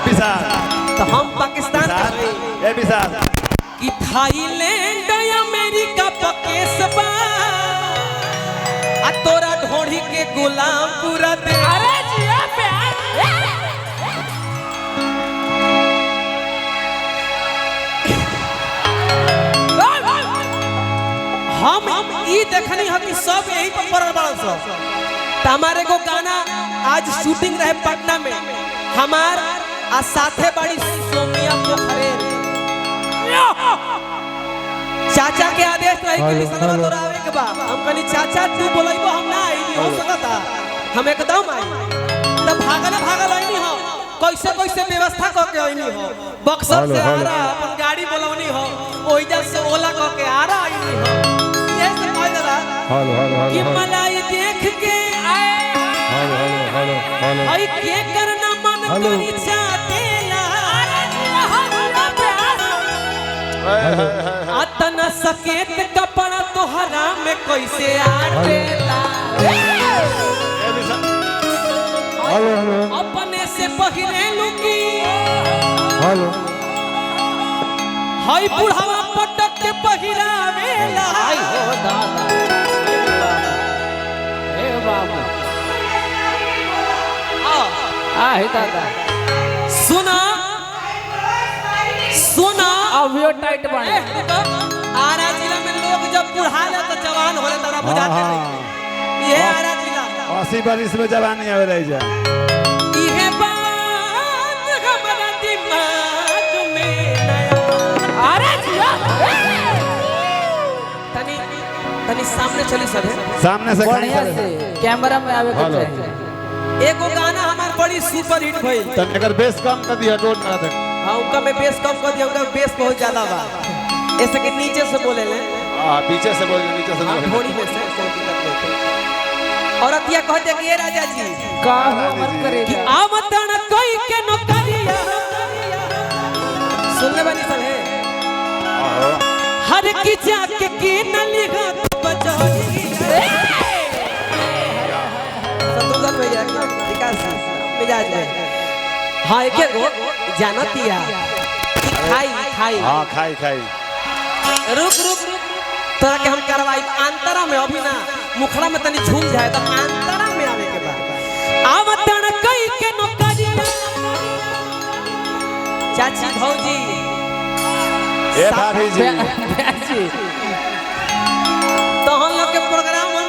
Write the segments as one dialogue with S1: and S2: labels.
S1: विशाल
S2: तो हम पाकिस्तान
S1: ए विशाल
S2: कि थाईलैंड अमेरिका पकेसबा आ तोरा ढोढ़ी के गुलाम पूरा दे।
S3: अरे जिया प्यार
S2: हम ई देखनी हम सब यही पर पड़ल बड़न सब। हमारे को गाना आज शूटिंग रहे पटना में हमार आ साथे बड़ी सोमिया पोखरे चाचा के आदेश रही कि बिसनवा तोरा आवे के बा। हम कहनी चाचा तू बोलइबो हम ना आई हो सकता हम एकदम आई तब भागल आईनी हो कैसे कैसे व्यवस्था क के आईनी हो बक्सर से आ रहा अपन गाड़ी बोलवनी हो ओइजा से ओला क के आ रहा आईनी हो ये से कह दरा कि मलाई देख के आए आई के करना मन करी चाटेला अतना सकेत कपड़ा तोहरा में कैसे आटेला अपने से पहिले लुकी हाय बुढ़ावा पटक के पहिरावेला
S3: आई हो दादा ए बाबू आई दादा
S2: सुना सुना
S3: अभियो टाइट बने
S2: आरा जिला में लोग जब बुढ़ा ले तो जवान होले तोरा बुझाते नहीं ये आरा जिला
S1: 80 बरिस में जवानी आवे रह जा
S2: इहे बात हमारा दिमाग में नया।
S3: अरे जिया
S2: तनी तनी सामने चली सके
S1: सामने से
S3: बढ़िया से कैमरा में आवे के चाहिए।
S2: एगो गाना हमार बड़ी सुपर हिट भइल
S1: तब अगर बेस कम कर दिया डोट मारा था
S2: हां उनका मैं बेस कम कर दिया उनका बेस बहुत ज्यादा बा ऐसे कि नीचे से बोले ले
S1: पीछे से बोल नीचे से बोल
S2: थोड़ी में से कोई दिक्कत नहीं औरत ये कहते कि ये राजा जी
S3: का मत करे
S2: कि आवतन कोई के नौकरिया सुनने वाली सब है हर की जाके की न लिखा बजाई शत्रुघ्न भैया विकास मिजाज में हां एक गो जानतिया कि खाई खाई
S1: हां खाई खाई
S2: रुक रुक तोरा के हम करवाई अंतरा में अभी ना मुखड़ा में तनी झूम जाए तो अंतरा में आवे के बाद आवतन कई के नौकरिया चाची भौजी
S1: ए भाभी जी
S2: तो हम लोग के प्रोग्राम हम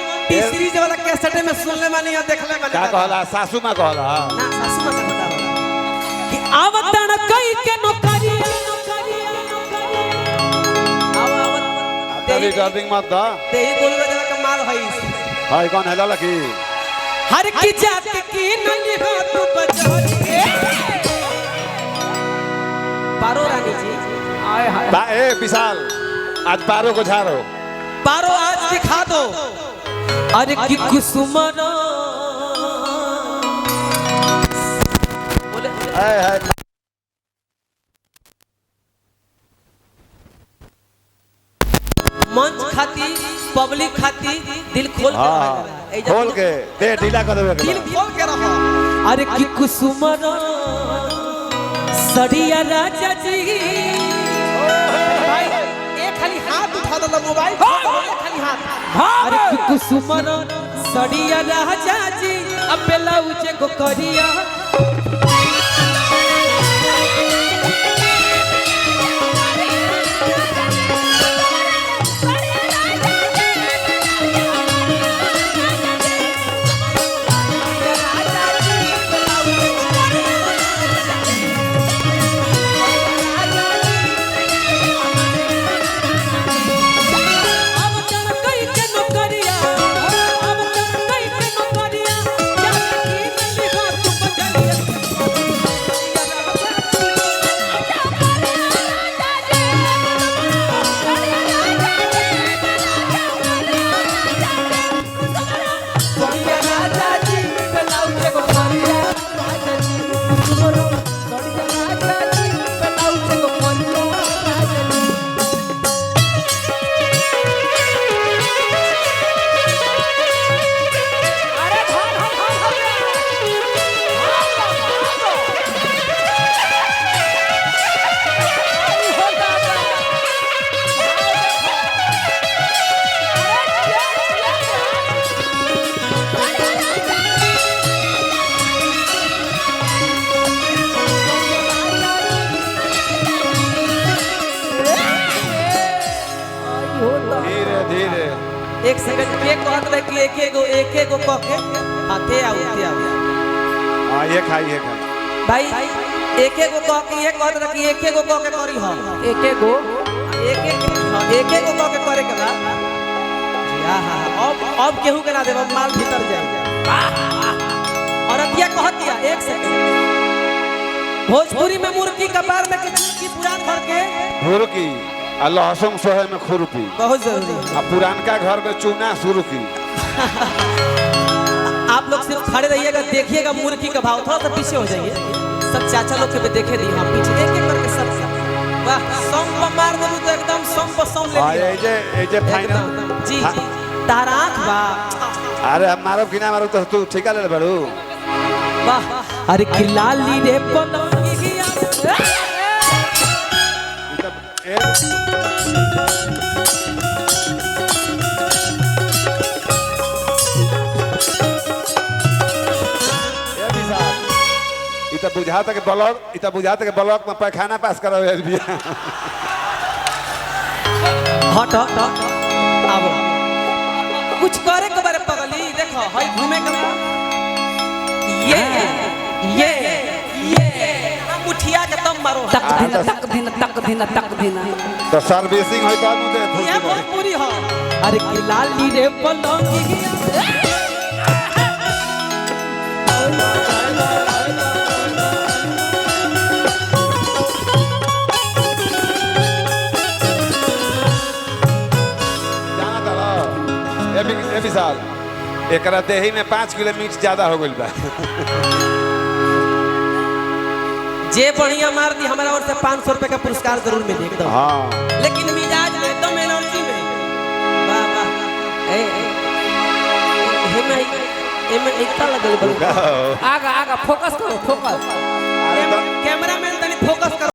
S2: सीरीज वाला कैसेट में सुनले मानी या देखले मानी
S1: का कहला सासू मां कहला
S2: ना सासू मां से बताओ कि आवतन कई के नौकरिया
S1: तेरी डरिंग मत दा
S2: तेही गोल बजा के माल हई
S1: हाय कौन है लकी
S2: हर की जात की नंगी हाथ बजाई पारो रानी जी
S3: आए हाय
S1: ए विशाल आज पारो को झाड़ो
S2: पारो आज दिखा दो अरे कि कुसुमरा बोले
S1: हाय
S2: मंच खाती पब्लिक खाती दिल खोल के
S1: खोल के दे ढीला कर देबे
S2: दिल खोल के रहो अरे कि कुसुमरा सड़िया राजा जी भाई एक खाली हाथ उठा दो मोबाइल खाली हाथ अरे कि कुसुमरा सड़िया राजा जी अब ब्लाउज को करिया एक सेकंड के कहत रहे कि एक गो क के हाथे आओ
S1: हाँ ये खाई
S2: भाई एक गो क के ये कहत रहे कि एक गो क के करी हम
S3: एक गो
S2: एक गो क के करे के बा अब केहू के ना देब माल भीतर जाए और अतिया कहत दिया एक सेकंड भोजपुरी में मुर्गी कपार में की पुरान घर के
S1: खुरकी और लहसुन सोहे में खुरपी
S2: बहुत जरूरी है।
S1: और पुरानका घर में चूना सुरकी।
S2: आप लोग सिर्फ खड़े रहिएगा देखिएगा मुर्गी का भाव थोड़ा सा पीछे हो जाइए सब चाचा लोग के भी देखे दी हम पीछे एक एक करके सब वाह सम पर मार देबू तो एकदम सम पर सम ले
S1: हाँ
S2: लिया
S1: ये जे फाइनल
S2: जी जी तारा आँख बा
S1: अरे हम मारो कि ना मारो तो तू ठेका ले बड़ू
S2: वाह अरे कि लाली रे पलंगी
S1: इतना बुझाता के ब्लॉक में पैखाना पास करो दिया
S2: हट आओ कुछ करे के बारे पगली देखो हई घूमे के ये मुठिया के तम मारो
S3: तक दिन
S1: तो सर्विसिंग होई तो मुझे
S2: ये बहुत पूरी हो अरे कि लाली रे पलंगी
S1: ए विशाल एकरा देही में 5 किलो मिर्च ज्यादा हो गइल बा
S2: जे बढ़िया मार दी हमारा ओर से 500 रुपए का पुरस्कार जरूर मिले एकदम
S1: हाँ
S2: लेकिन मिजाज में एकदम एनर्जी में वाह वाह में इतना लगल
S3: आगा फोकस करो फोकस
S1: अरे
S2: कैमरा मैन तनी फोकस कर